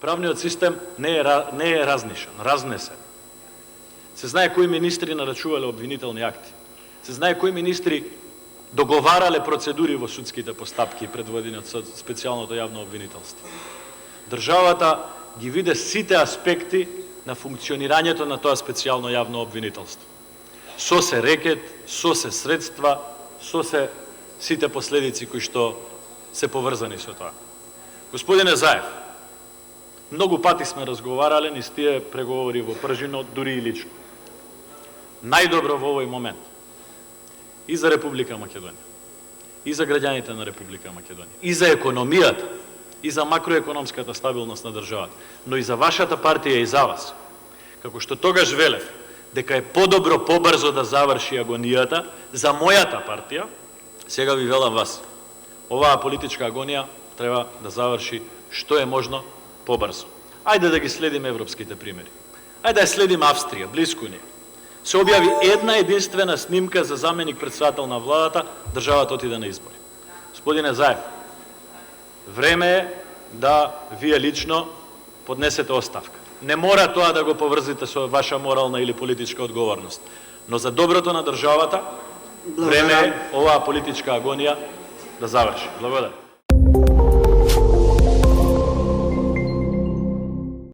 Правниот систем не е разнишен, разнесен. Се знае кои министри нарачувале обвинителни акти. Се знае кои министри договарале процедури во судските постапки предводени од специјалното јавно обвинителство. Државата ги виде сите аспекти на функционирањето на тоа специјално јавно обвинителство. Со се рекет, со се средства, со се сите последици кои што се поврзани со тоа. Господине Заев, многу пати сме разговарале низ тие преговори во пржино, дури и лично. Најдобро во овој момент и за Република Македонија, и за граѓаните на Република Македонија, и за економијата, и за макроекономската стабилност на државата, но и за вашата партија и за вас. Како што тогаш велев дека е подобро побрзо да заврши агонијата, за мојата партија, сега ви велам вас, оваа политичка агонија треба да заврши што е можно побрзо. Ајде да ги следиме европските примери. Ајде да следиме Австрија, близко ни. Се објави една единствена снимка за заменик председател на владата, државата отиде на избори. Господине Заев, време е да вие лично поднесете оставка. Не мора тоа да го поврзите со ваша морална или политичка одговорност, но за доброто на државата, време е оваа политичка агонија да заврши. Благодарам.